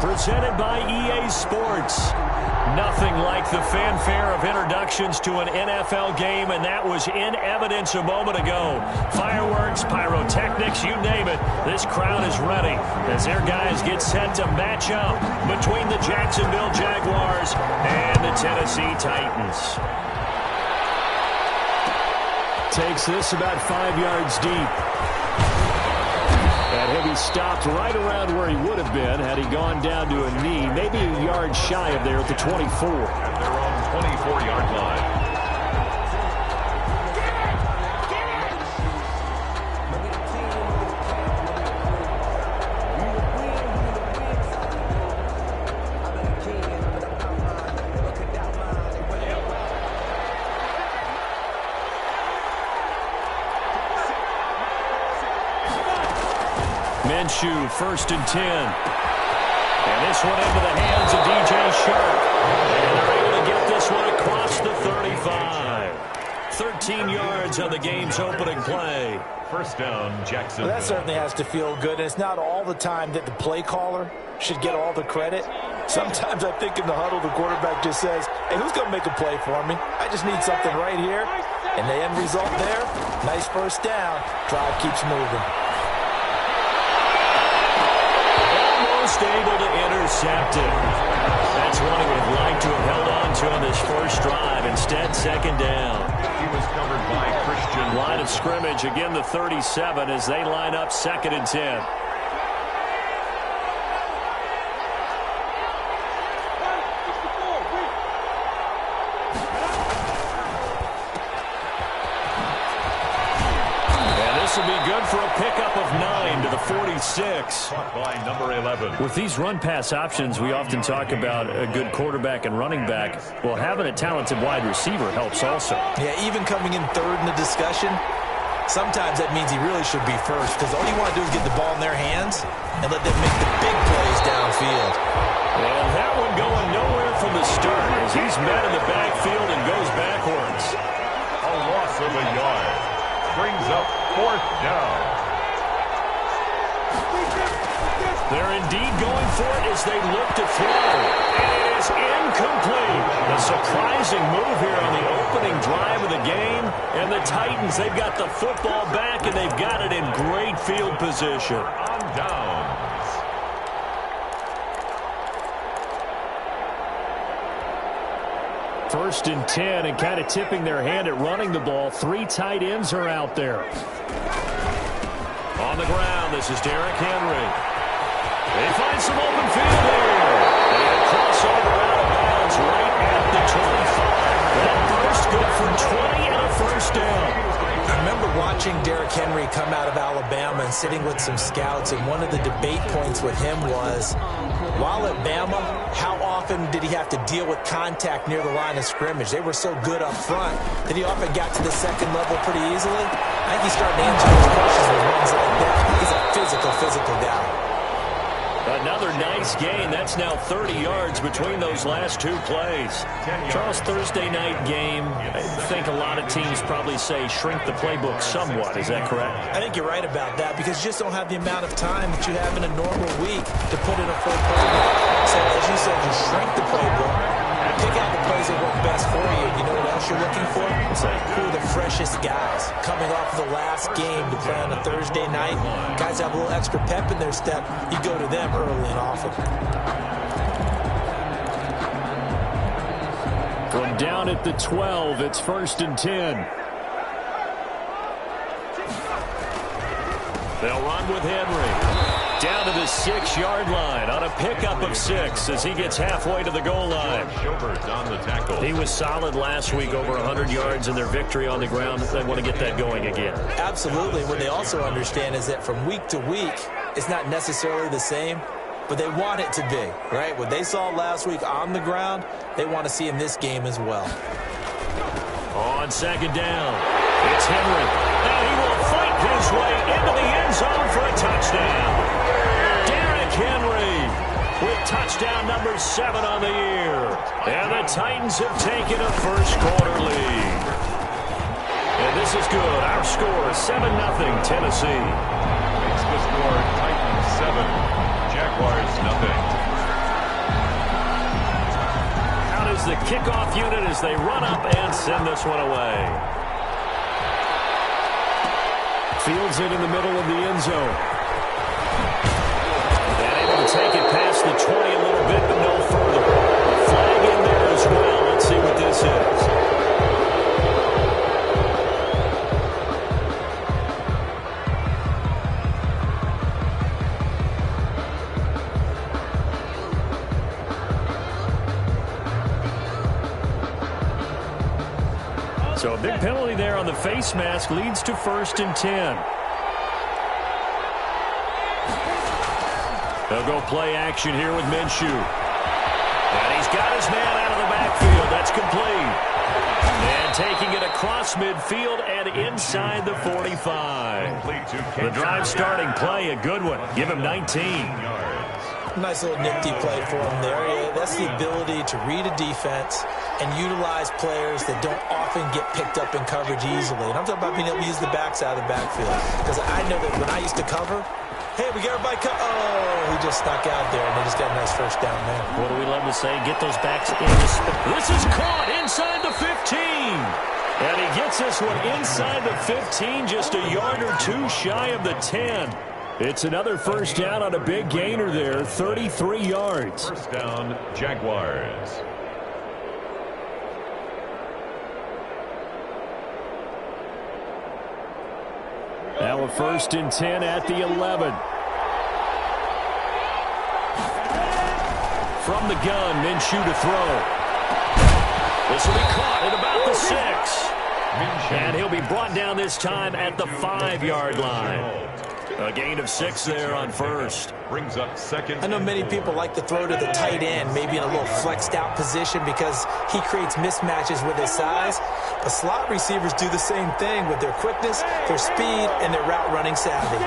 Presented by EA Sports. Nothing like the fanfare of introductions to an NFL game, and that was in evidence a moment ago. Fireworks, pyrotechnics, you name it. This crowd is ready as their guys get set to match up between the Jacksonville Jaguars and the Tennessee Titans. Takes this about 5 yards deep. And he'll be stopped right around where he would have been had he gone down to a knee, maybe a yard shy of there at the 24. At their own 24-yard line. Minshew, 1st and 10. And this one into the hands of DJ Shark. And they're able to get this one across the 35. 13 yards on the game's opening play. First down, Jacksonville. Well, that certainly has to feel good. And it's not all the time that the play caller should get all the credit. Sometimes I think in the huddle, the quarterback just says, hey, who's going to make a play for me? I just need something right here. And the end result there, nice first down. Drive keeps moving. Able to intercept it. That's one he would have liked to have held on to on this first drive. Instead, second down. He was covered by Christian. Line of scrimmage, again the 37 as they line up 2nd and 10. This will be good for a pickup of 9 to the 46. Caught by number 11. With these run-pass options, we often talk about a good quarterback and running back. Well, having a talented wide receiver helps also. Yeah, even coming in third in the discussion, sometimes that means he really should be first because all you want to do is get the ball in their hands and let them make the big plays downfield. And that one going nowhere from the start as he's met in the backfield and goes backwards. A loss of a yard. Brings up 4th down. They're indeed going for it as they look to throw. And it is incomplete. A surprising move here on the opening drive of the game. And the Titans, they've got the football back, and they've got it in great field position. On downs. First and 10, and kind of tipping their hand at running the ball. 3 tight ends are out there. On the ground, this is Derrick Henry. They find some open field here. And a crossover out of bounds right at the 25. That burst good for 20 and a first down. I remember watching Derrick Henry come out of Alabama and sitting with some scouts, and one of the debate points with him was, while at Bama, how often did he have to deal with contact near the line of scrimmage? They were so good up front that he often got to the second level pretty easily. I think he's starting to answer those questions with runs like that. He's a physical guy. Another nice gain. That's now 30 yards between those last 2 plays. Charles, Thursday night game, I think a lot of teams probably say shrink the playbook somewhat. Is that correct? I think you're right about that because you just don't have the amount of time that you have in a normal week to put in a full playbook. So as you said, you shrink the playbook, pick out the plays that work best for you. You know what else you're looking for? Who are the freshest guys coming off the last game to play on a Thursday night? Guys have a little extra pep in their step. You go to them early and often. From down at the 12, it's 1st and 10. They'll run with Henry. Down to the 6-yard line on a pickup of 6 as he gets halfway to the goal line. Schobert on the tackle. He was solid last week, over 100 yards in their victory on the ground. They want to get that going again. Absolutely. What they also understand is that from week to week, it's not necessarily the same, but they want it to be, right? What they saw last week on the ground, they want to see in this game as well. On 2nd down, it's Henry. And he will fight his way into the end zone for a touchdown. Derrick Henry with touchdown number 7 on the year. And the Titans have taken a first-quarter lead. And this is good. Our score is 7-0 Tennessee. Makes the score Titans 7, Jaguars 0. is the kickoff unit as they run up and send this one away. Fields it in the middle of the end zone. And able to take it past the 20 a little bit, but no further. Flag in there as well. Let's see what this is. So a big penalty there on the face mask leads to 1st and 10. They'll go play action here with Minshew. And he's got his man out of the backfield. That's complete. And taking it across midfield and inside the 45. The drive starting play, a good one. Give him 19. Nice little nifty play for him there. Yeah, that's the ability to read a defense and utilize players that don't often get picked up in coverage easily. And I'm talking about being able to use the backs out of the backfield. Because I know that when I used to cover, hey, we got everybody oh, he just stuck out there, and they just got a nice first down there. What do we love to say? Get those backs in the spot. This is caught inside the 15. And he gets this one inside the 15, just a yard or two shy of the 10. It's another first down on a big gainer there, 33 yards. First down, Jaguars. Now a 1st and 10 at the 11. From the gun, Minshew to throw. This will be caught at about the 6. And he'll be brought down this time at the 5-yard line. A gain of 6 there on 1st. Brings up 2nd. I know many people like to throw to the tight end, maybe in a little flexed out position because he creates mismatches with his size. But slot receivers do the same thing with their quickness, their speed, and their route running savvy.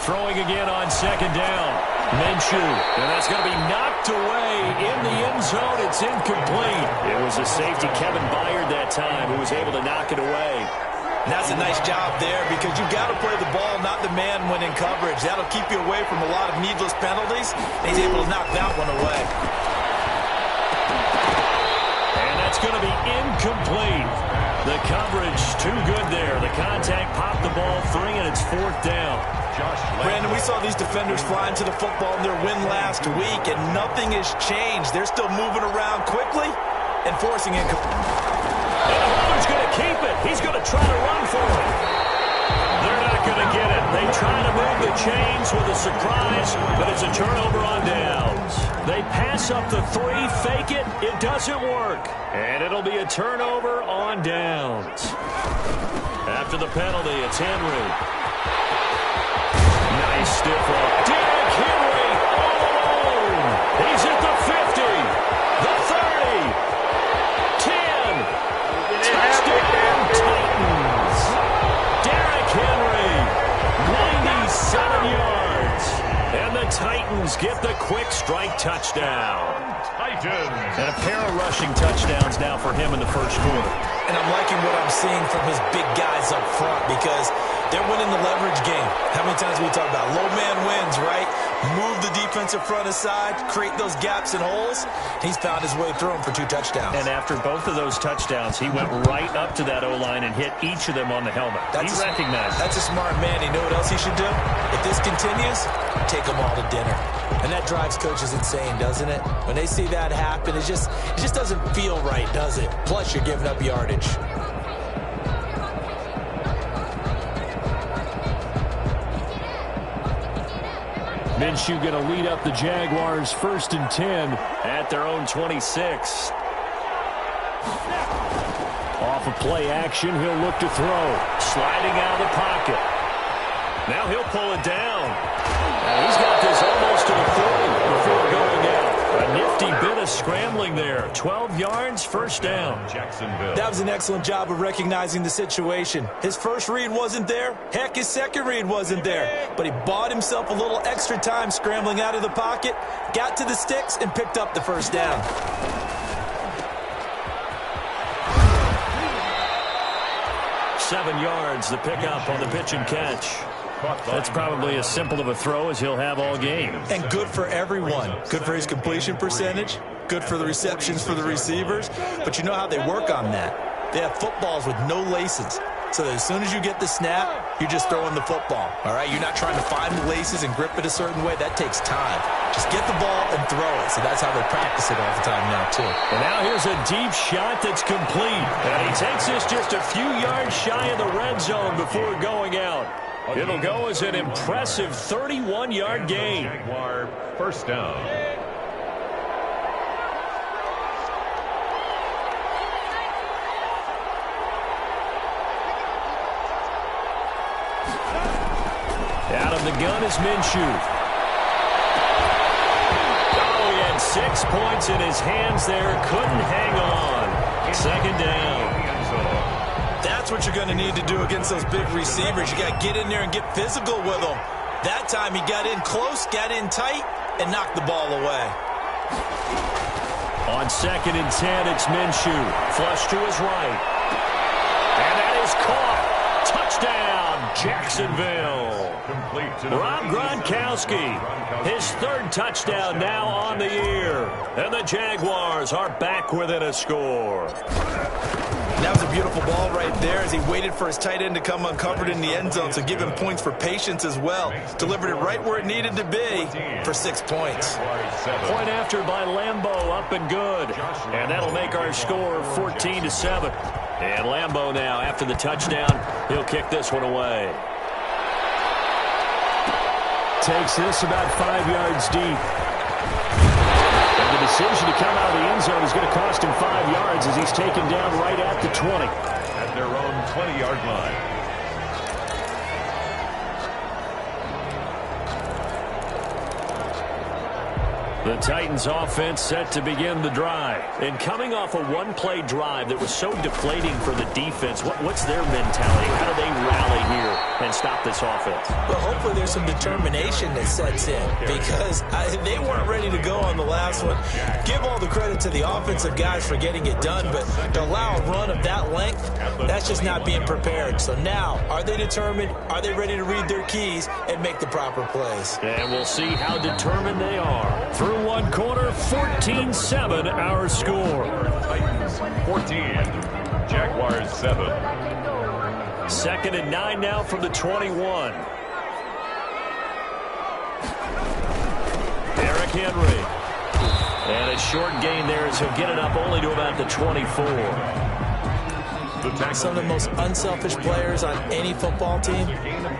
Throwing again on 2nd down. Minshew. And that's going to be knocked away in the end zone. It's incomplete. It was a safety, Kevin Byard, that time, who was able to knock it away. And that's a nice job there because you've got to play the ball, not the man when in coverage. That'll keep you away from a lot of needless penalties. And he's able to knock that one away. And that's going to be incomplete. The coverage too good there. The contact popped the ball free, and it's 4th down. Brandon, we saw these defenders flying to the football in their win last week, and nothing has changed. They're still moving around quickly and forcing it. And Holland's going to keep it. He's going to try to run for it. They're not going to get it. They try to move the chains with a surprise, but it's a turnover on downs. They pass up the 3, fake it. It doesn't work. And it'll be a turnover on downs. After the penalty, it's Henry. Nice stiff arm. Derrick Henry all alone. He's at the 50, the 30, 10. Touchdown Titans. Derrick Henry, 97 yards. And the Titans get the quick strike touchdown. Titans. And a pair of rushing touchdowns now for him in the first quarter. And I'm liking what I'm seeing from his big guys up front because they're winning the leverage game. How many times we talk about low man wins, right? Move the defensive front aside, create those gaps and holes. He's found his way through them for 2 touchdowns. And after both of those touchdowns, he went right up to that O-line and hit each of them on the helmet. He recognized it. That's a smart man. You know what else he should do? If this continues, take them all to dinner. And that drives coaches insane, doesn't it? When they see that happen, it just doesn't feel right, does it? Plus, you're giving up yardage. Minshew going to lead up the Jaguars 1st and 10 at their own 26. Off of play action, he'll look to throw. Sliding out of the pocket. Now he'll pull it down. And he's got this almost to the 40 before going out. A nifty bit of scrambling there. 12 yards, first down. Jacksonville. That was an excellent job of recognizing the situation. His first read wasn't there. Heck, his second read wasn't there. But he bought himself a little extra time scrambling out of the pocket, got to the sticks, and picked up the first down. Seven yards, the pickup on the pitch and catch. That's probably as simple of a throw as he'll have all game. And good for everyone. Good for his completion percentage. good for the receptions for the receivers, but you know how they work on that. They have footballs with no laces. So that as soon as you get the snap, you're just throwing the football, all right? You're not trying to find the laces and grip it a certain way. That takes time. Just get the ball and throw it. So that's how they practice it all the time now, too. And now here's a deep shot that's complete. And he takes this just a few yards shy of the red zone before going out. It'll go as an impressive 31-yard gain. Jaguar first down. Out of the gun is Minshew. Oh, he had 6 points in his hands there. Couldn't hang on. Second down. That's what you're going to need to do against those big receivers. You got to get in there and get physical with them. That time he got in close, got in tight, and knocked the ball away. On 2nd and 10, it's Minshew. Flush to his right. And that is caught. Touchdown, Jacksonville. Rob Gronkowski, his 3rd touchdown now on the year. And the Jaguars are back within a score. That was a beautiful ball right there as he waited for his tight end to come uncovered in the end zone, so give him points for patience as well. Delivered it right where it needed to be for 6 points. Point after by Lambeau, up and good. And that'll make our score 14-7. And Lambeau now, after the touchdown, he'll kick this one away. Takes this about 5 yards deep. And the decision to come out of the end zone is going to cost him 5 yards as he's taken down right at the 20. At their own 20-yard line. The Titans offense set to begin the drive. And coming off a one-play drive that was so deflating for the defense, what's their mentality? How do they rally here and stop this offense? Well, hopefully there's some determination that sets in because they weren't ready to go on the last one. Give all the credit to the offensive guys for getting it done, but to allow a run of that length, that's just not being prepared. So now, are they determined? Are they ready to read their keys and make the proper plays? And we'll see how determined they are. Through one quarter, 14-7 our score. Titans 14, Jaguars 7. 2nd and 9 now from the 21. Derrick Henry. And a short gain there as he'll get it up only to about the 24. Some of the most unselfish players on any football team,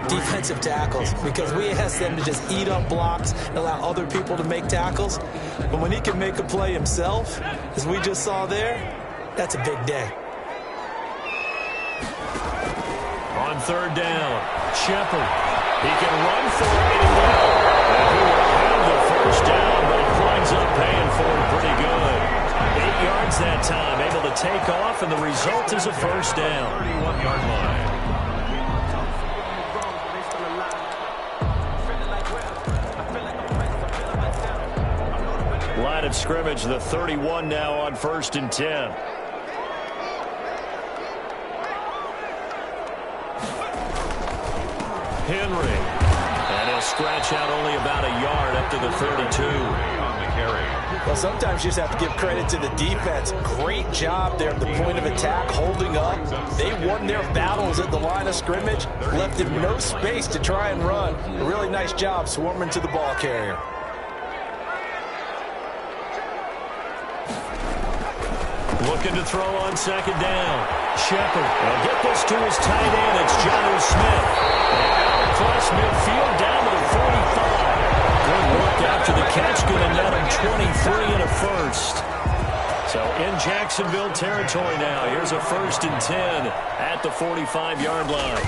defensive tackles, because we ask them to just eat up blocks and allow other people to make tackles. But when he can make a play himself, as we just saw there, that's a big day. On 3rd down, Shepard. He can run for it and well. And he will have the first down, but he winds up paying for it pretty good. 8 yards that time, able to take off, and the result is a first down. 31-yard line. Line of scrimmage, the 31 now on 1st and 10. Henry. And he'll scratch out only about a yard up to the 32. On the carry. Well, sometimes you just have to give credit to the defense. Great job there at the point of attack, holding up. They won their battles at the line of scrimmage, left him no space to try and run. A really nice job swarming to the ball carrier. Looking to throw on 2nd down. Shepard will get this to his tight end. It's Jonnu Smith. And out across midfield down to the 45. Good work after the catch. Going to net him 23 and a first. So in Jacksonville territory now. Here's a 1st and 10 at the 45-yard line.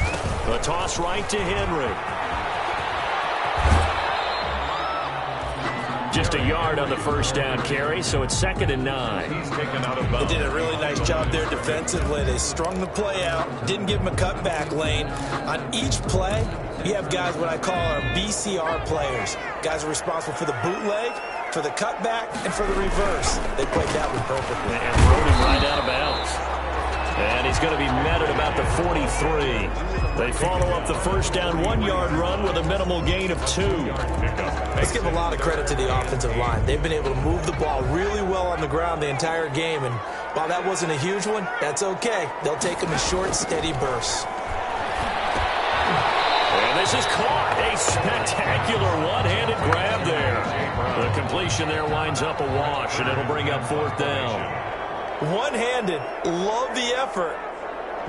The toss right to Henry. Just a yard on the first down carry, so it's 2nd and 9. He's taken out of bounds. They did a really nice job there defensively. They strung the play out, didn't give him a cutback lane. On each play, you have guys what I call our BCR players. Guys are responsible for the bootleg, for the cutback, and for the reverse. They played that one perfectly. And rode him right out of bounds. And he's going to be met at about the 43. They follow up the first down 1-yard run with a minimal gain of 2. Let's give a lot of credit to the offensive line. They've been able to move the ball really well on the ground the entire game. And while that wasn't a huge one, that's okay. They'll take them in short, steady bursts. And this is caught. A spectacular one-handed grab there. The completion there winds up a wash, and it'll bring up 4th down. One-handed. Love the effort.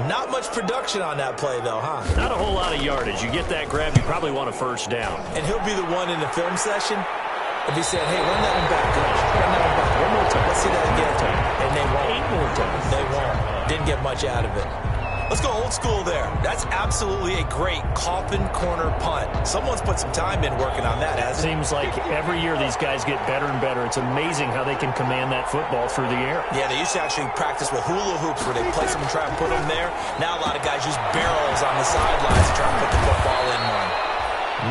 Not much production on that play, though, huh? Not a whole lot of yardage. You get that grab, you probably want a first down. And he'll be the one in the film session if he said, hey, run that one back, coach. Run that one back. One more time. Let's see that again. And they won't. 8 more times. They won't. Didn't get much out of it. Let's go old school there. That's absolutely a great coffin corner punt. Someone's put some time in working on that, hasn't it? Seems like every year these guys get better and better. It's amazing how they can command that football through the air. Yeah, they used to actually practice with hula hoops where they place them and try and put them there. Now a lot of guys use barrels on the sidelines to try and put the football in one.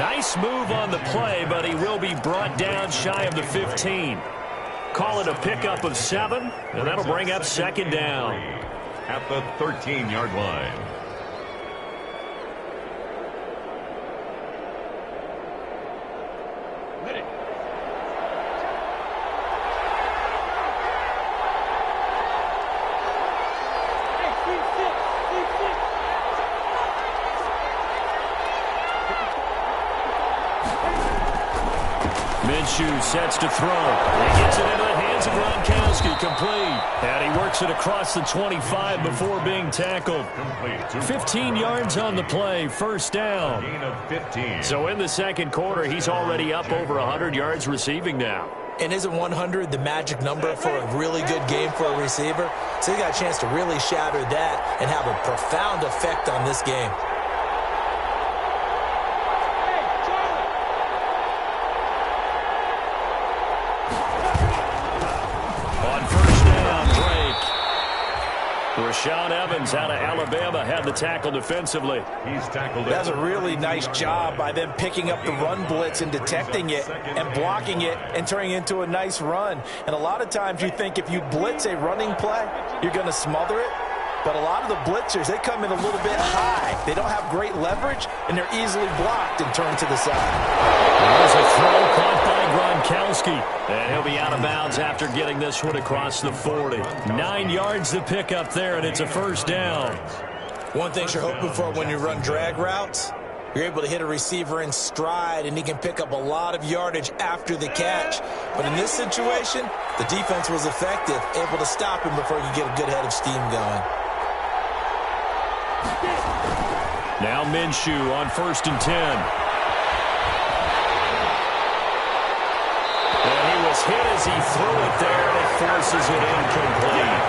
Nice move on the play, but he will be brought down shy of the 15. Call it a pickup of 7, and that'll bring up 2nd down. At the 13-yard line. Minshew sets to throw. He gets it into the hands of Gronkowski, complete. And he works it across the 25 before being tackled. 15 yards on the play, 1st down. Gain of 15. So in the second quarter, he's already up over 100 yards receiving now. And isn't 100 the magic number for a really good game for a receiver? So he got a chance to really shatter that and have a profound effect on this game. Rashaan Evans out of Alabama had the tackle defensively. He's tackled. That's a really nice job by them picking up the run blitz and detecting it and blocking it and turning it into a nice run. And a lot of times you think if you blitz a running play, you're going to smother it. But a lot of the blitzers, they come in a little bit high. They don't have great leverage, and they're easily blocked and turned to the side. There's a throw caught by Gronkowski. And he'll be out of bounds after getting this one across the 40. 9 yards to pick up there, and it's a 1st down. One thing you're hoping for when you run drag routes, you're able to hit a receiver in stride, and he can pick up a lot of yardage after the catch. But in this situation, the defense was effective, able to stop him before you get a good head of steam going. Now Minshew on 1st and 10. And he was hit as he threw it there, and it forces it incomplete.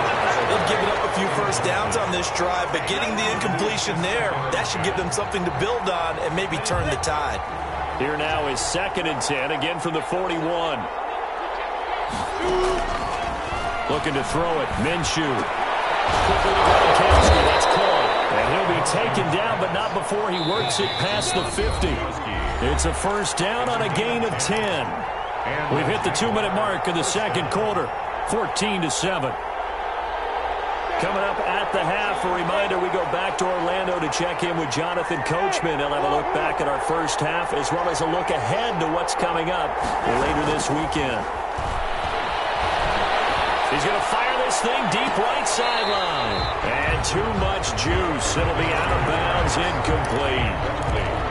They've given up a few first downs on this drive, but getting the incompletion there, that should give them something to build on and maybe turn the tide. Here now is 2nd and 10, again from the 41. Looking to throw it, Minshew. Quickly to Gronkowski, that's caught. And he'll be taken down, but not before he works it past the 50. It's a 1st down on a gain of 10. We've hit the 2-minute mark of the second quarter, 14-7. Coming up at the half, a reminder, we go back to Orlando to check in with Jonathan Coachman. He'll have a look back at our first half, as well as a look ahead to what's coming up later this weekend. He's going to fire this thing deep right sideline. And too much juice. It'll be out of bounds, incomplete.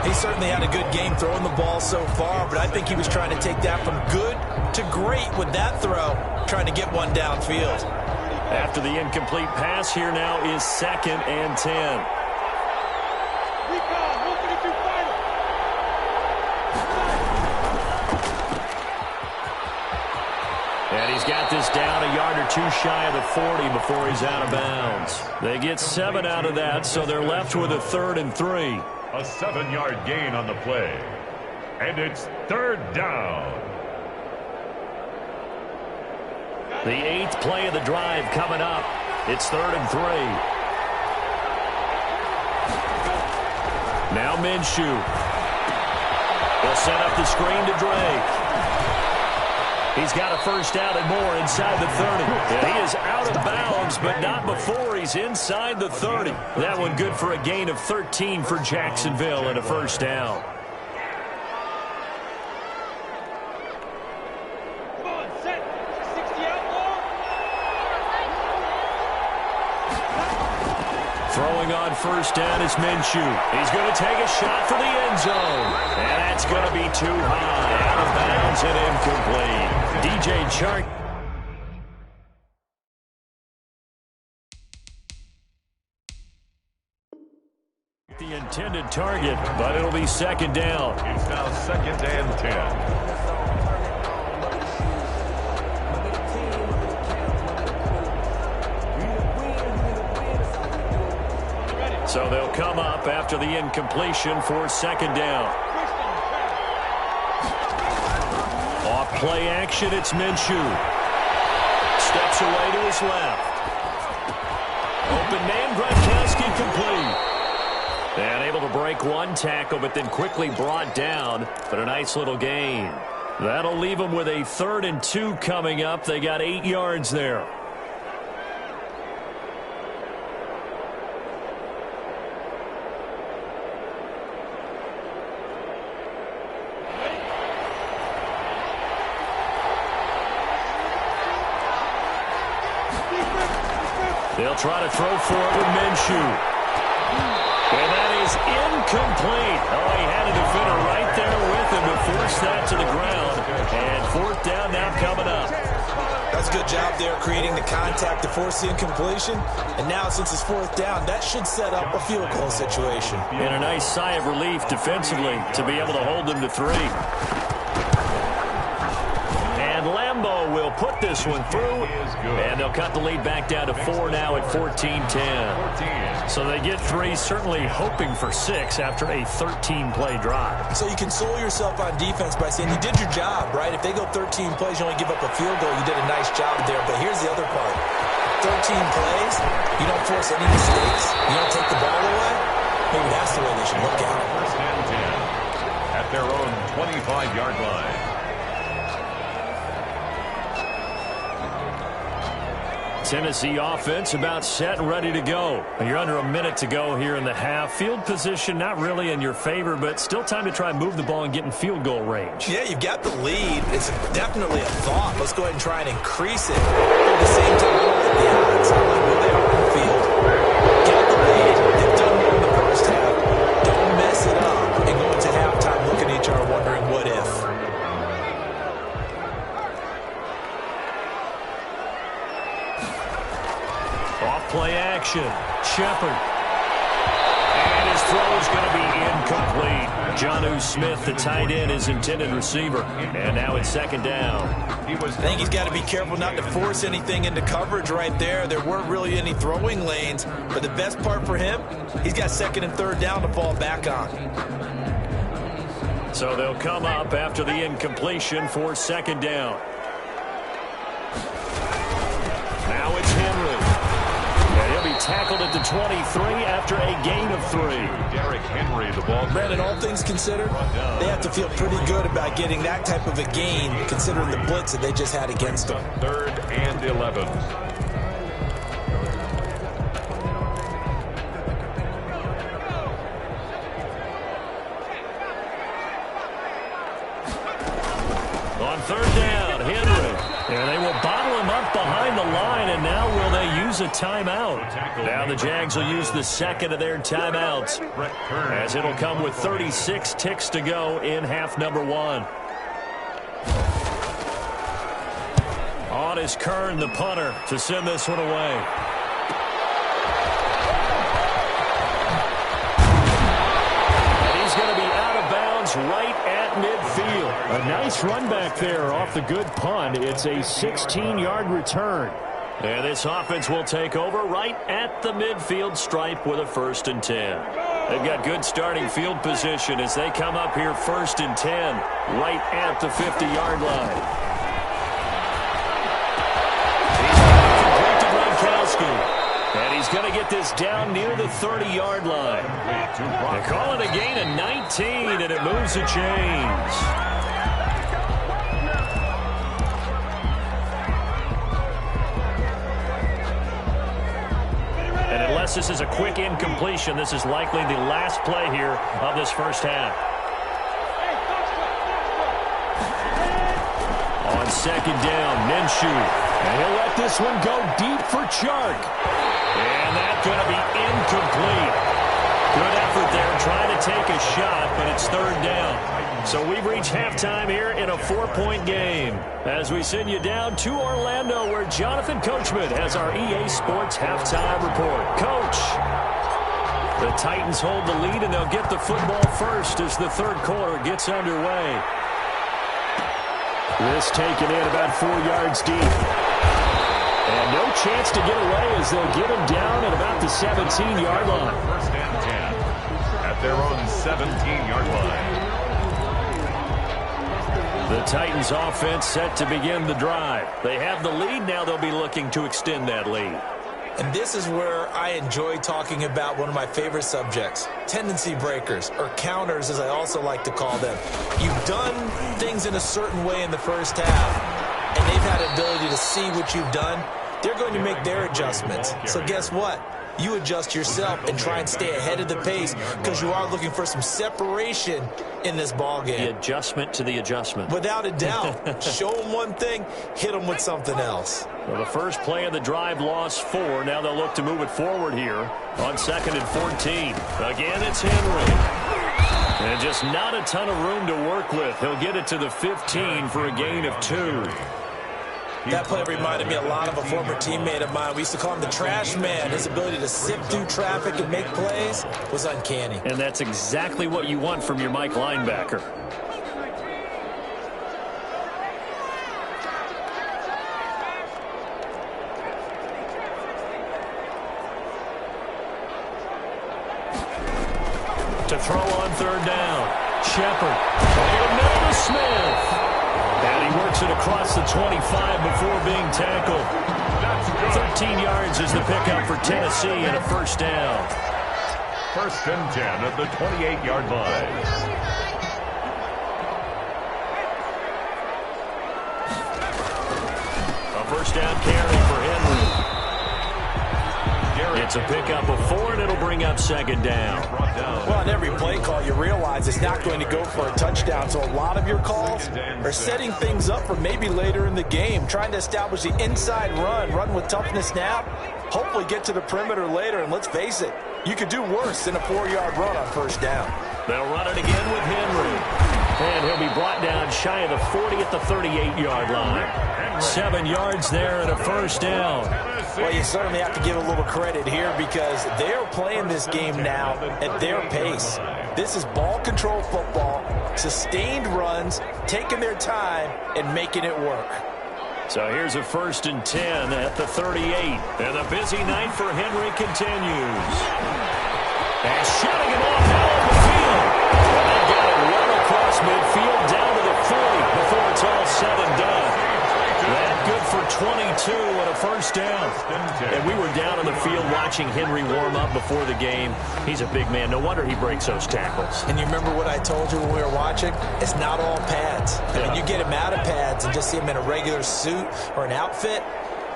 He certainly had a good game throwing the ball so far, but I think he was trying to take that from good to great with that throw, trying to get one downfield. After the incomplete pass, here now is 2nd and 10. And he's got this down a yard or 2 shy of the 40 before he's out of bounds. They get 7 out of that, so they're left with a 3rd and 3. A 7-yard gain on the play. And it's 3rd down. The 8th play of the drive coming up. It's 3rd and 3. Now Minshew. He'll set up the screen to Drake. He's got a first down and more inside the 30. He is out of bounds, but not before he's inside the 30. That one good for a gain of 13 for Jacksonville and a first down. Throwing on first down is Minshew. He's going to take a shot for the end zone. And that's going to be too high. Out of bounds and incomplete. DJ Chark. The intended target, but it'll be second down. It's now second and 10. So they'll come up after the incompletion for second down. Off play action, it's Minshew. Steps away to his left. Open man, Gronkowski complete. And able to break one tackle, but then quickly brought down. But a nice little gain. That'll leave them with a 3rd and 2 coming up. They got 8 yards there. They'll try to throw for it with Minshew. And that is incomplete. Oh, he had a defender right there with him to force that to the ground. And 4th down now coming up. That's a good job there creating the contact to force the incompletion. And now since it's 4th down, that should set up a field goal situation. And a nice sigh of relief defensively to be able to hold them to 3. Lambeau will put this one through, and they'll cut the lead back down to 4 now at 14-10. So they get 3, certainly hoping for 6 after a 13-play drive. So you console yourself on defense by saying you did your job, right? If they go 13 plays, you only give up a field goal, you did a nice job there. But here's the other part. 13 plays, you don't force any mistakes, you don't take the ball away. Maybe that's the way they should look at it. First and 10 at their own 25-yard line. Tennessee offense about set and ready to go. You're under a minute to go here in the half. Field position not really in your favor, but still time to try and move the ball and get in field goal range. Yeah, you've got the lead. It's definitely a thought. Let's go ahead and try and increase it. At the same time, I like the odds. I like where they are on the field. Get the lead. They've done well in the first half. Don't mess it up and go into halftime looking at each other wondering what if. Play action. Shepard. And his throw is going to be incomplete. Jonnu Smith, the tight end, his intended receiver. And now it's second down. I think he's got to be careful not to force anything into coverage right there. There weren't really any throwing lanes. But the best part for him, he's got 2nd and 3rd down to fall back on. So they'll come up after the incompletion for second down. Now it's Henry. Tackled at the 23 after a gain of 3. Derrick Henry, the ball. Brandon, all things considered, they have to feel pretty good about getting that type of a gain considering the blitz that they just had against them. 3rd and 11. On 3rd down, Henry. And they will bottle him up behind the line, and now will they use a timeout? Now the Jags will use the 2nd of their timeouts, as it'll come with 36 ticks to go in half number 1. On is Kern, the punter, to send this one away. And he's going to be out of bounds right at midfield. A nice run back there off the good punt. It's a 16-yard return. And this offense will take over right at the midfield stripe with a 1st and 10. They've got good starting field position as they come up here 1st and 10 right at the 50-yard line. He's going to complete to Gronkowski. And he's going to get this down near the 30-yard line. They call it a gain of 19, and it moves the chains. Unless this is a quick incompletion, this is likely the last play here of this first half. On second down, Minshew. And he'll let this one go deep for Chark. And that's going to be incomplete. Good effort there trying to take a shot, but it's third down. So we've reached halftime here in a 4-point game. As we send you down to Orlando, where Jonathan Coachman has our EA Sports halftime report. Coach, the Titans hold the lead, and they'll get the football first as the third quarter gets underway. This taken in about 4 yards deep. And no chance to get away as they'll get him down at about the 17-yard line. First and 10 at their own 17-yard line. The Titans offense set to begin the drive. They have the lead. Now they'll be looking to extend that lead. And this is where I enjoy talking about one of my favorite subjects, tendency breakers, or counters as I also like to call them. You've done things in a certain way in the first half, and they've had the ability to see what you've done. They're going to make their adjustments. So guess what? You adjust yourself and try and stay ahead of the pace because you are looking for some separation in this ball game. The adjustment to the adjustment. Without a doubt. Show them one thing, hit them with something else. Well, the first play of the drive lost 4. Now they'll look to move it forward here on 2nd and 14. Again, it's Henry. And just not a ton of room to work with. He'll get it to the 15 for a gain of 2. That play reminded me a lot of a former teammate of mine. We used to call him the trash man. His ability to sift through traffic and make plays was uncanny. And that's exactly what you want from your Mike linebacker. To throw on third down. Shepard. Over the middle to Smith. And he works it across the 25 before being tackled. 13 yards is the pickup for Tennessee and a first down. First and 10 at the 28-yard line. A first down carry for Henry. It's a pickup of 4, and it'll bring up second down. Well, on every play call, you realize it's not going to go for a touchdown. So a lot of your calls are setting things up for maybe later in the game, trying to establish the inside run with toughness now, hopefully get to the perimeter later. And let's face it, you could do worse than a 4-yard run on first down. They'll run it again with Henry. And he'll be brought down shy of the 40 at the 38-yard line. 7 yards there and a first down. Well, you certainly have to give a little credit here because they're playing this game now at their pace. This is ball control football, sustained runs, taking their time, and making it work. So here's a first and 10 at the 38. And the busy night for Henry continues. And shutting it off now in the field. And they got it right across midfield down to the 40 before it's all said and done. That good for 22 and a first down. And we were down on the field watching Henry warm up before the game. He's a big man. No wonder he breaks those tackles. And you remember what I told you when we were watching? It's not all pads. I mean, you get him out of pads and just see him in a regular suit or an outfit.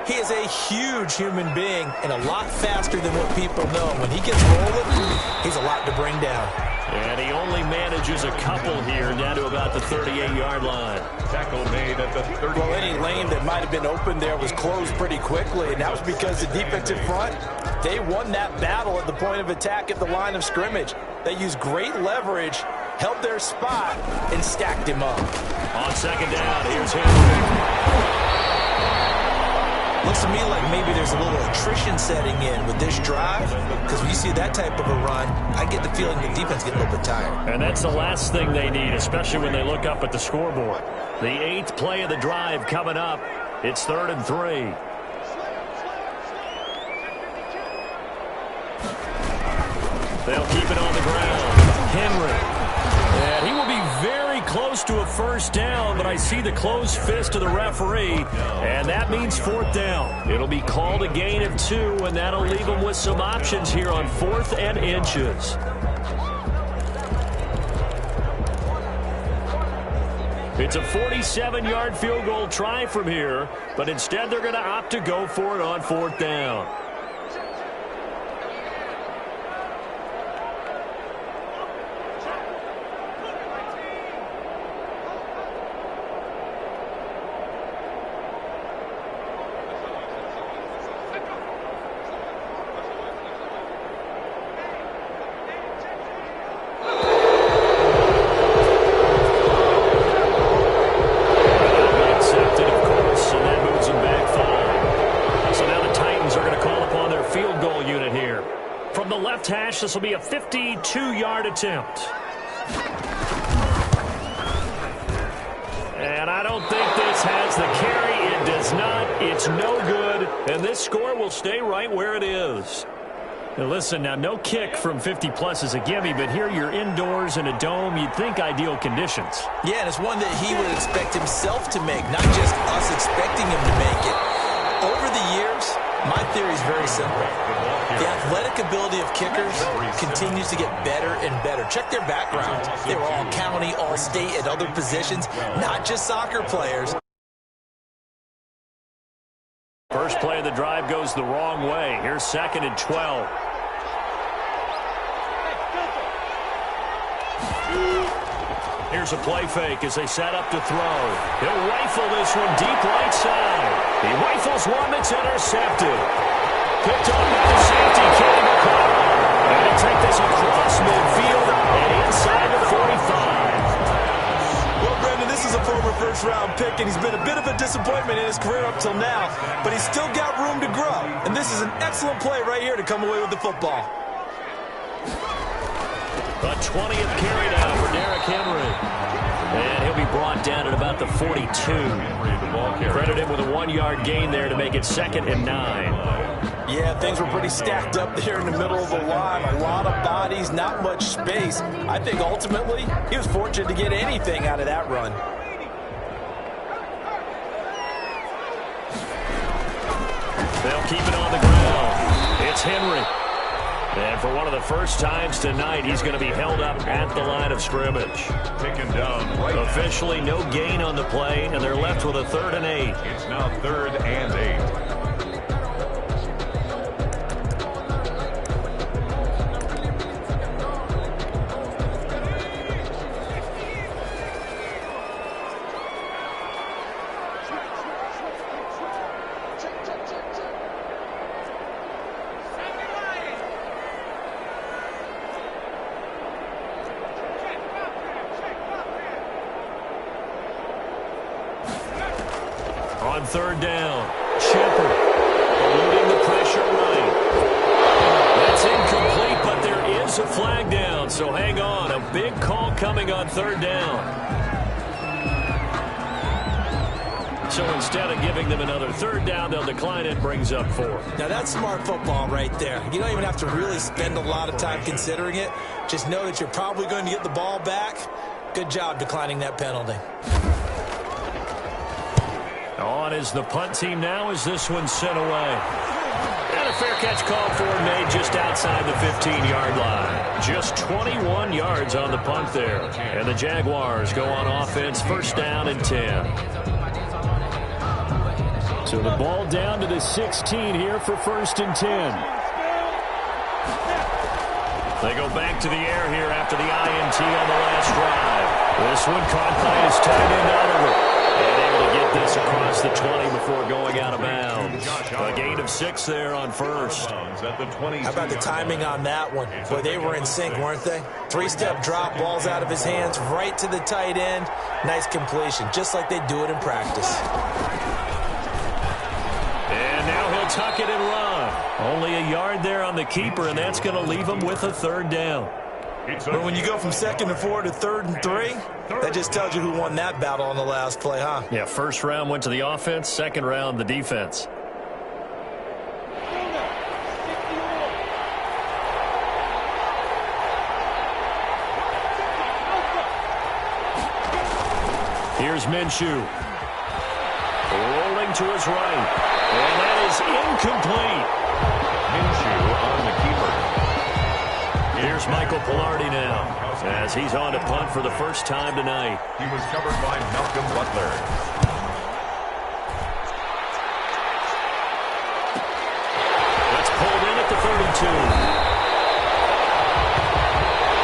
He is a huge human being and a lot faster than what people know. When he gets rolling, he's a lot to bring down. And he only manages a couple here down to about the 38-yard line. Tackle made at the 38. Well, any lane that might have been open there was closed pretty quickly, and that was because the defensive front, they won that battle at the point of attack at the line of scrimmage. They used great leverage, held their spot, and stacked him up. On second down, here's Henry. Looks to me like maybe there's a little attrition setting in with this drive, because when you see that type of a run, I get the feeling the defense getting a little bit tired. And that's the last thing they need, especially when they look up at the scoreboard. The 8th play of the drive coming up. It's 3rd and 3. They'll keep it on the ground. Henry. And he will be very close to a first down, but I see the closed fist of the referee, and that means 4th down. It'll be called a gain of 2, and that'll leave them with some options here on 4th and inches. It's a 47-yard field goal try from here, but instead they're going to opt to go for it on 4th down. left hash. This will be a 52-yard attempt. And I don't think this has the carry. It does not. It's no good. And this score will stay right where it is. Now listen, now no kick from 50-plus is a gimme, but here you're indoors in a dome. You'd think ideal conditions. Yeah, and it's one that he would expect himself to make, not just us expecting him to make it. Over the years, my theory is very simple. The athletic ability of kickers continues to get better and better. Check their background. They were all county, all state at other positions, not just soccer players. First play of the drive goes the wrong way. Here's 2nd and 12. Here's a play fake as they set up to throw. He'll rifle this one deep right side. He rifles one that's intercepted. Picked up by the safety, Kenny McCall. And he'll take this across midfield and inside the 45. Well, Brendan, this is a former first-round pick, and he's been a bit of a disappointment in his career up till now, but he's still got room to grow. And this is an excellent play right here to come away with the football. A 20th carry now for Derrick Henry. And he'll be brought down at about the 42. Credit him with a 1-yard gain there to make it 2nd and 9. Yeah, things were pretty stacked up there in the middle of the line. A lot of bodies, not much space. I think ultimately he was fortunate to get anything out of that run. They'll keep it on the ground. It's Henry. And for one of the first times tonight, he's going to be held up at the line of scrimmage. Taken down right. Officially no gain on the play, and they're left with a 3rd and 8. It's now 3rd and 8. On 3rd down, Shepard eluding the pressure right. That's incomplete, but there is a flag down, so hang on. A big call coming on 3rd down. So instead of giving them another 3rd down, they'll decline it, brings up 4. Now that's smart football right there. You don't even have to really spend a lot of time considering it. Just know that you're probably going to get the ball back. Good job declining that penalty. On is the punt team now as this one's sent away. And a fair catch called for and made just outside the 15-yard line. Just 21 yards on the punt there. And the Jaguars go on offense, 1st down and 10. So the ball down to the 16 here for 1st and 10. They go back to the air here after the INT on the last drive. This one caught by his tight end Oliver. And able to get this across the 20 before going out of bounds. A gain of 6 there on 1st. How about the timing on that one? Boy, they were in sync, weren't they? 3-step drop, balls out of his hands, right to the tight end. Nice completion, just like they do it in practice. And now he'll tuck it and run. Only a yard there on the keeper, and that's going to leave him with a 3rd down. But when you go from 2nd and 4 to 3rd and 3, that just tells you who won that battle on the last play, huh? Yeah, 1st round went to the offense, 2nd round the defense. Here's Minshew. Rolling to his right. And that is incomplete. Minshew on the keeper. Here's Michael Pilardi now, as he's on to punt for the first time tonight. He was covered by Malcolm Butler. That's pulled in at the 32.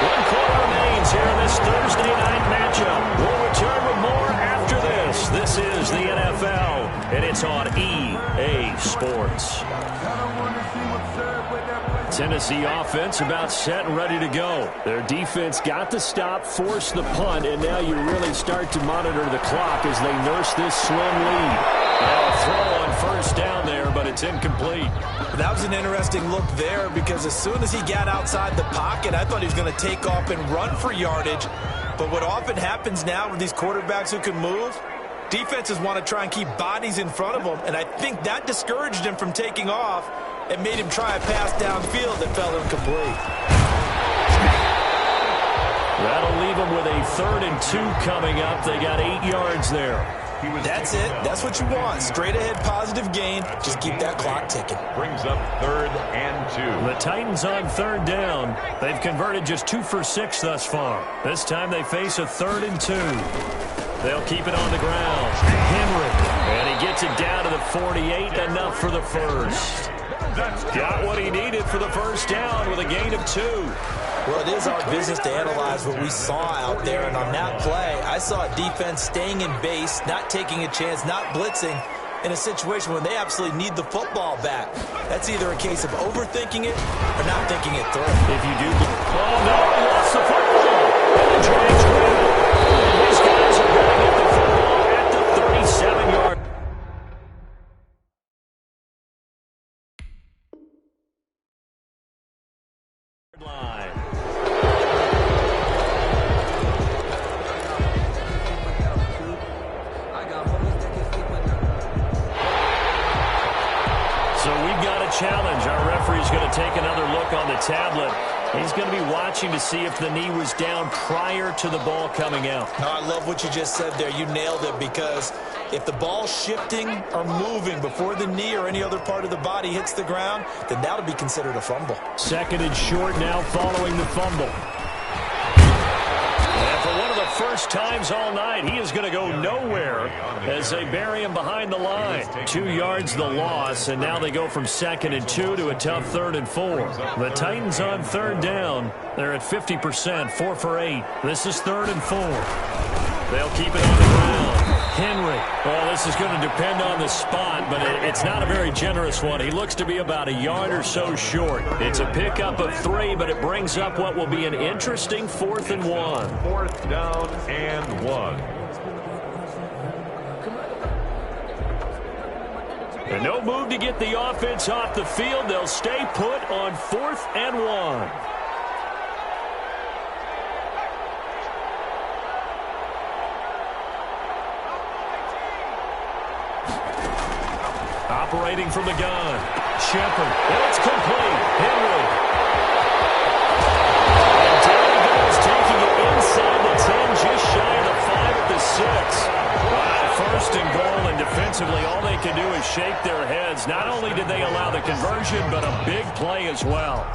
1 quarter remains here in this Thursday night matchup. We'll return with more after this. This is the NFL, and it's on EA Sports. Tennessee offense about set and ready to go. Their defense got the stop, forced the punt, and now you really start to monitor the clock as they nurse this slim lead. Now a throw on first down there, but it's incomplete. That was an interesting look there because as soon as he got outside the pocket, I thought he was going to take off and run for yardage. But what often happens now with these quarterbacks who can move, defenses want to try and keep bodies in front of them, and I think that discouraged him from taking off and made him try a pass downfield that fell incomplete. That'll leave them with a 3rd and 2 coming up. They got 8 yards there. That's it. That's what you want. Straight ahead positive gain. Just keep that clock ticking. Brings up 3rd and 2. The Titans on 3rd down. They've converted just 2 for 6 thus far. This time they face a 3rd and 2. They'll keep it on the ground. Henry. And he gets it down to the 48. Enough for the first. Got what he needed for the first down with a gain of 2. Well, it is our business to analyze what we saw out there. And on that play, I saw a defense staying in base, not taking a chance, not blitzing in a situation when they absolutely need the football back. That's either a case of overthinking it or not thinking it through. If you do... Oh, no, he lost the football. And the Giants win. These guys are going to get the football at the 37-yard line. So we've got a challenge. Our referee's going to take another look on the tablet. He's going to be watching to see if the knee was down prior to the ball coming out. No, I love what you just said there. You nailed it, because if the ball's shifting or moving before the knee or any other part of the body hits the ground, then that'll be considered a fumble. 2nd and short now following the fumble. And for one of the first times all night, he is going to go nowhere as they bury him behind the line. 2 yards the loss, and now they go from 2nd and 2 to a tough 3rd and 4. The Titans on 3rd down. They're at 50%, 4 for 8. This is 3rd and 4. They'll keep it on the ground. Henry. Well, this is going to depend on the spot, but it's not a very generous one. He looks to be about a yard or so short. It's a pickup of 3, but it brings up what will be an interesting 4th and 1. 4th down and 1. And no move to get the offense off the field. They'll stay put on 4th and 1. Operating from the gun. Shepard. And it's complete. Henry. And down he goes, taking it inside the 10, just shy of the 5 at the 6. Wow, 1st and goal, and defensively all they can do is shake their heads. Not only did they allow the conversion, but a big play as well.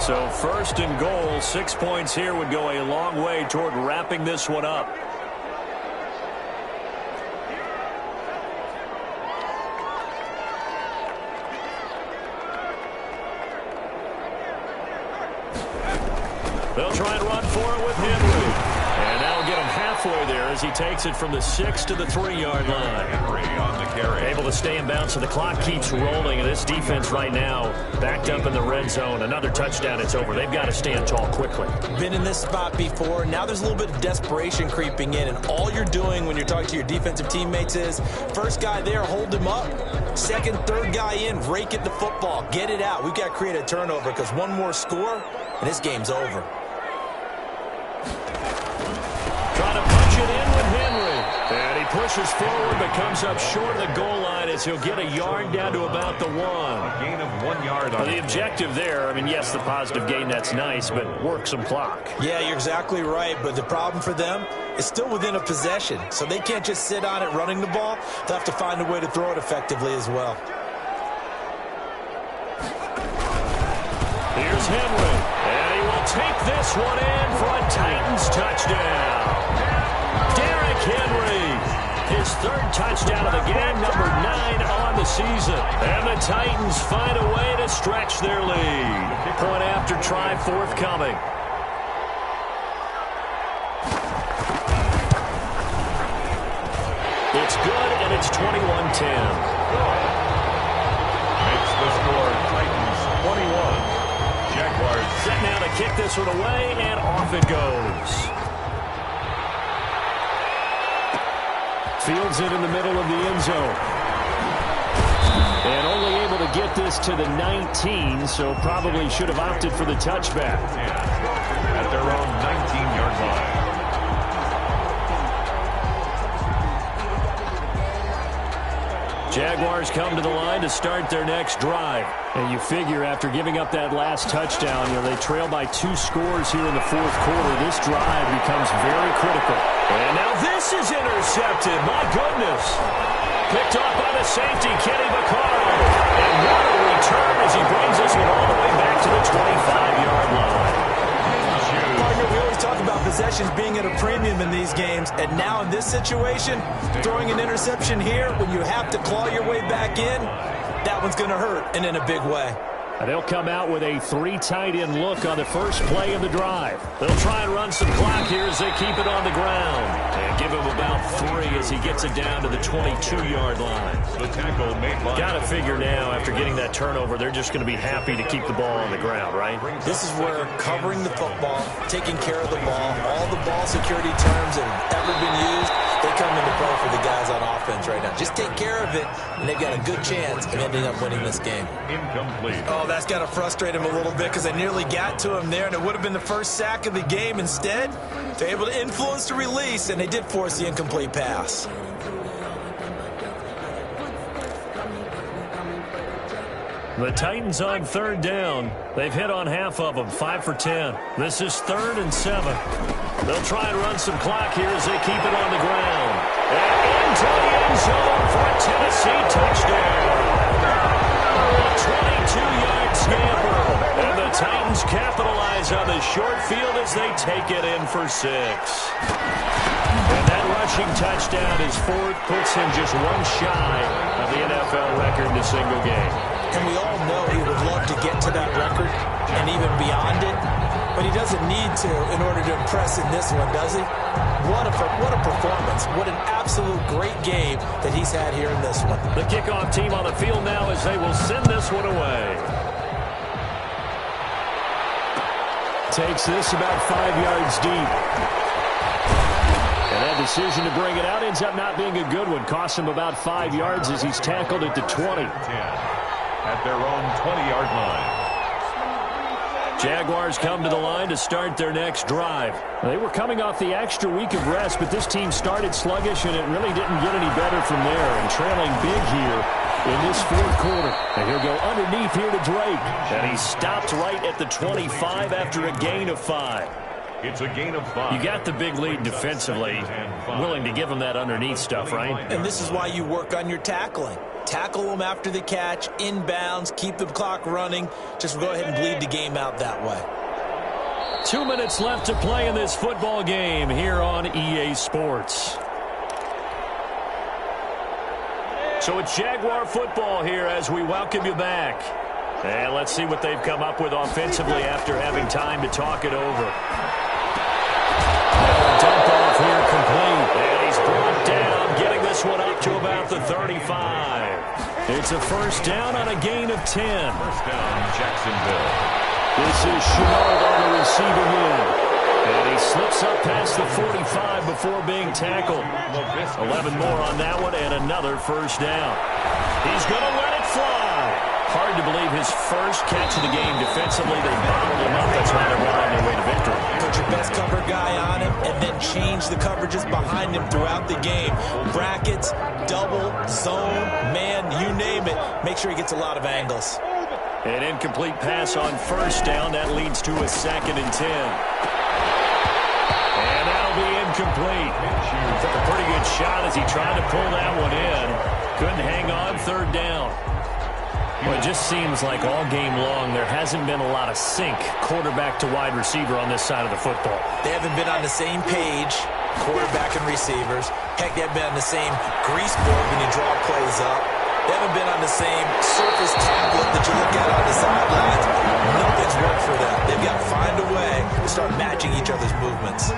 So 1st and goal, 6 points here would go a long way toward wrapping this one up. They'll try and run for it with Henry. And now get him halfway there as he takes it from the 6 to the 3-yard line. Henry on the carry. Able to stay in bounds, so the clock keeps rolling. And this defense right now backed up in the red zone. Another touchdown, it's over. They've got to stand tall quickly. Been in this spot before. Now there's a little bit of desperation creeping in. And all you're doing when you're talking to your defensive teammates is, first guy there, hold him up. 2nd, 3rd guy in, rake it the football. Get it out. We've got to create a turnover, because one more score and this game's over. Trying to punch it in with Henry. And he pushes forward, but comes up short of the goal line as he'll get a yard down to about the 1. A gain of 1 yard on The objective there, I mean, yes, the positive gain, that's nice, but work some clock. Yeah, you're exactly right, but the problem for them is still within a possession, so they can't just sit on it running the ball. They'll have to find a way to throw it effectively as well. Here's Henry, and he will take this one in for a Titans touchdown. Derrick Henry, his 3rd touchdown of the game, number 9 on the season. And the Titans find a way to stretch their lead. Point after try forthcoming. It's good, and it's 21-10. Makes the score Titans 21. Jaguars Set now to kick this one away, and off it goes. Fields it in the middle of the end zone. And only able to get this to the 19, so probably should have opted for the touchback. At their own 19-yard line. Jaguars come to the line to start their next drive. And you figure after giving up that last touchdown, they trail by 2 scores here in the fourth quarter. This drive becomes very critical. And now this is intercepted. My goodness. Picked off by the safety, Kenny Vaccaro. And what a return as he brings us all the way back to the 25-yard line. Partner, we always talk about possessions being at a premium in these games, and now in this situation, throwing an interception here when you have to claw your way back in, that one's going to hurt, and in a big way. And they'll come out with a 3 tight end look on the first play of the drive. They'll try and run some clock here as they keep it on the ground. And give him about 3 as he gets it down to the 22-yard line. The tackle made by... Got to figure now, after getting that turnover, they're just going to be happy to keep the ball on the ground, right? This is where covering the football, taking care of the ball, all the ball security terms that have ever been used, they come into play for the guys on offense right now. Just take care of it, and they've got a good chance of ending up winning this game. Incomplete. Oh, that's got to frustrate him a little bit because I nearly got to him there, and it would have been the first sack of the game. Instead, they're able to influence the release, and they did force the incomplete pass. The Titans on 3rd down. They've hit on half of them, 5 for 10. This is 3rd and 7. They'll try and run some clock here as they keep it on the ground. And into the end zone for a Tennessee touchdown. A 22-yard scamper. And the Titans capitalize on the short field as they take it in for 6. And that rushing touchdown is Ford puts him just 1 shy of the NFL record in a single game. And we all know he would love to get to that record and even beyond it, but he doesn't need to in order to impress in this one, does he? What a performance. What an absolute great game that he's had here in this one. The kickoff team on the field now as they will send this one away. Takes this about 5 yards deep. And that decision to bring it out ends up not being a good one. Costs him about 5 yards as he's tackled at the 20. At their own 20-yard line. Jaguars come to the line to start their next drive. They were coming off the extra week of rest, but this team started sluggish, and it really didn't get any better from there. And trailing big here in this fourth quarter. And he'll go underneath here to Drake. And he stopped right at the 25 after a gain of 5. It's a gain of 5. You got the big lead defensively. Willing to give him that underneath stuff, right? And this is why you work on your tackling. Tackle them after the catch, inbounds, keep the clock running. Just go ahead and bleed the game out that way. 2 minutes left to play in this football game here on EA Sports. So it's Jaguar football here as we welcome you back. And let's see what they've come up with offensively after having time to talk it over. Dump off here complete. And he's brought down, getting this one up to about the 35. It's a first down on a gain of 10. First down, Jacksonville. This is Shenault on the receiving end. And he slips up past the 45 before being tackled. 11 more on that one and another first down. He's going to let it fly. Hard to believe his first catch of the game defensively. They bottled him up. That's why they're well on their way to victory. Put your best cover guy on him and then change the coverages behind him throughout the game. Brackets, double, zone, man, you name it. Make sure he gets a lot of angles. An incomplete pass on first down. That leads to a 2nd and 10. And that'll be incomplete. Took a pretty good shot as he tried to pull that one in. Couldn't hang on, 3rd down. Well, it just seems like all game long there hasn't been a lot of sync quarterback to wide receiver on this side of the football. They haven't been on the same page, quarterback and receivers. Heck, they haven't been on the same grease board when you draw plays up. They haven't been on the same surface tablet that you look at on the sidelines. Nothing's worked for them. They've got to find a way to start matching each other's movements.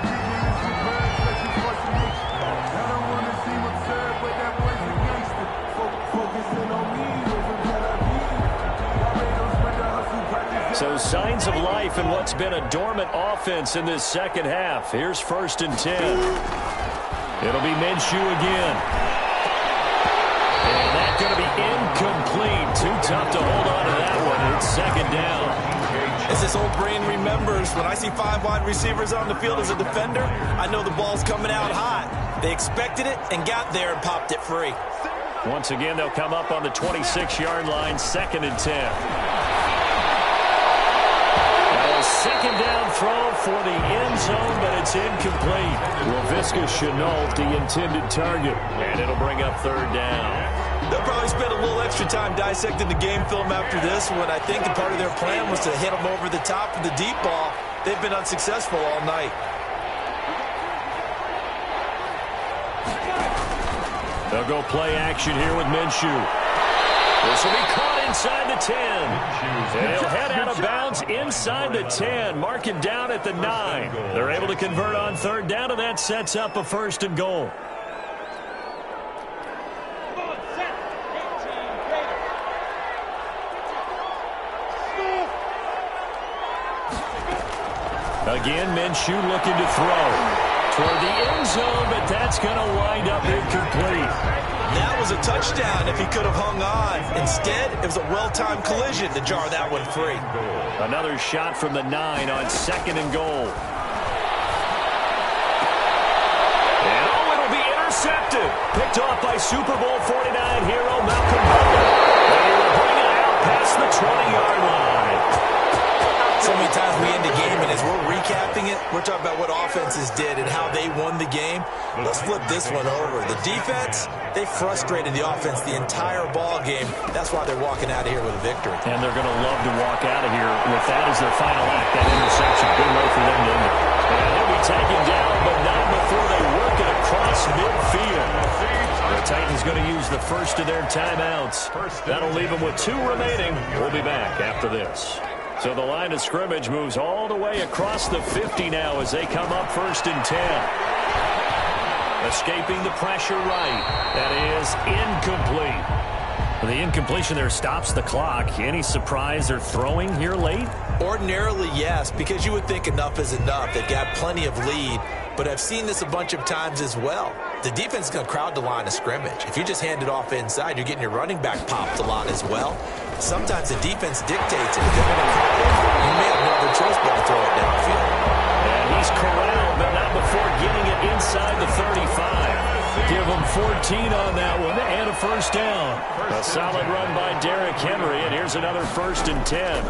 So signs of life in what's been a dormant offense in this second half. Here's 1st and 10. It'll be Minshew again. And that's going to be incomplete. Too tough to hold on to that one. It's second down. As this old brain remembers, when I see 5 wide receivers on the field as a defender, I know the ball's coming out hot. They expected it and got there and popped it free. Once again, they'll come up on the 26-yard line, 2nd and 10. A second down throw for the end zone, but it's incomplete. Laviska Shenault, the intended target, and it'll bring up 3rd down. They'll probably spend a little extra time dissecting the game film after this one. I think a part of their plan was to hit them over the top of the deep ball. They've been unsuccessful all night. They'll go play action here with Minshew. This will be caught inside the 10. And he'll head out of bounds inside the 10, marking down at the 9. They're able to convert on 3rd down, and that sets up a 1st and goal. Again, Minshew looking to throw toward the end zone, but that's going to wind up incomplete. That was a touchdown if he could have hung on. Instead, it was a well-timed collision to jar that one free. Another shot from the 9 on 2nd and goal. And it'll be intercepted. Picked off by Super Bowl 49 hero Malcolm Butler. And he will bring it out past the 20-yard line. So many times we end the game, and as we're recapping it, we're talking about what offenses did and how they won the game. Let's flip this one over. The defense, they frustrated the offense the entire ball game. That's why they're walking out of here with a victory. And they're going to love to walk out of here with that as their final act, that interception. Good way for them to end it. And they'll be taken down, but not before they work it across midfield. The Titans going to use the first of their timeouts. That'll leave them with 2 remaining. We'll be back after this. So the line of scrimmage moves all the way across the 50 now as they come up 1st and 10. Escaping the pressure right. That is incomplete. The incompletion there stops the clock. Any surprise they're throwing here late? Ordinarily, yes, because you would think enough is enough. They've got plenty of lead, but I've seen this a bunch of times as well. The defense is going to crowd the line of scrimmage. If you just hand it off inside, you're getting your running back popped a lot as well. Sometimes the defense dictates it. If they're going to call it, you may have no other choice but to throw it downfield. And he's corralled, but not before getting it inside the 35. Give him 14 on that one and a 1st down. A solid run by Derrick Henry, and here's another 1st and 10.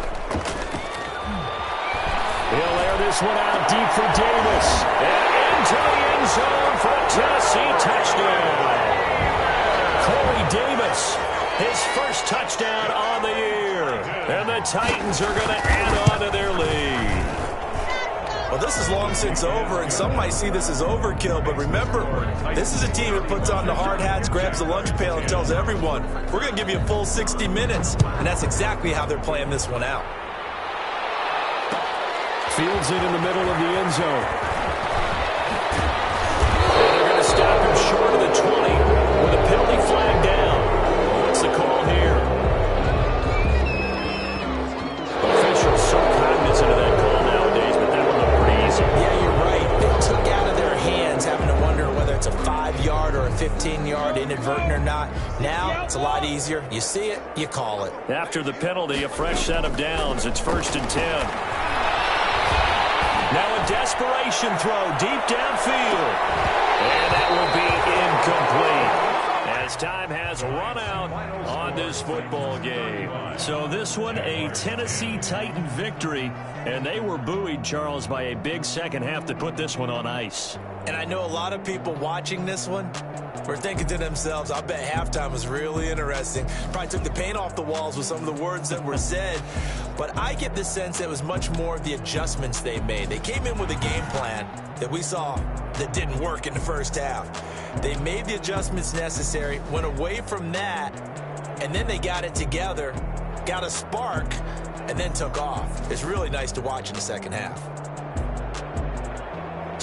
He'll air this one out deep for Davis. And into the end zone for a Tennessee touchdown. Corey Davis, his first touchdown on the year. And the Titans are going to add on to their lead. Well, this is long since over, and some might see this as overkill, but remember, this is a team that puts on the hard hats, grabs the lunch pail, and tells everyone, we're going to give you a full 60 minutes, and that's exactly how they're playing this one out. Fields it in the middle of the end zone. And they're going to stop him short of the 20 with a penalty flag down. What's the call here? Officials so cognizant of that call nowadays, but that one looked pretty easy. Yeah, you're right. They took out of their hands, having to wonder whether it's a 5-yard or a 15-yard inadvertent or not. Now, it's a lot easier. You see it, you call it. After the penalty, a fresh set of downs. It's 1st and 10. Now a desperation throw deep downfield. And that will be incomplete as time has run out on this football game. So this one, a Tennessee Titan victory. And they were buoyed, Charles, by a big second half to put this one on ice. And I know a lot of people watching this one were thinking to themselves, I bet halftime was really interesting. Probably took the paint off the walls with some of the words that were said. But I get the sense that it was much more of the adjustments they made. They came in with a game plan that we saw that didn't work in the first half. They made the adjustments necessary, went away from that, and then they got it together, got a spark, and then took off. It's really nice to watch in the second half.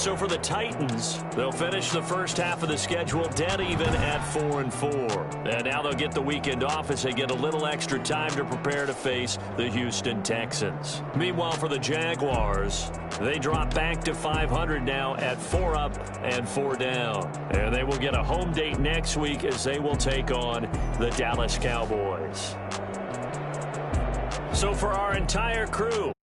So for the Titans, they'll finish the first half of the schedule dead even at 4-4. And now they'll get the weekend off as they get a little extra time to prepare to face the Houston Texans. Meanwhile, for the Jaguars, they drop back to 500 now at 4 up and 4 down. And they will get a home date next week as they will take on the Dallas Cowboys. So for our entire crew,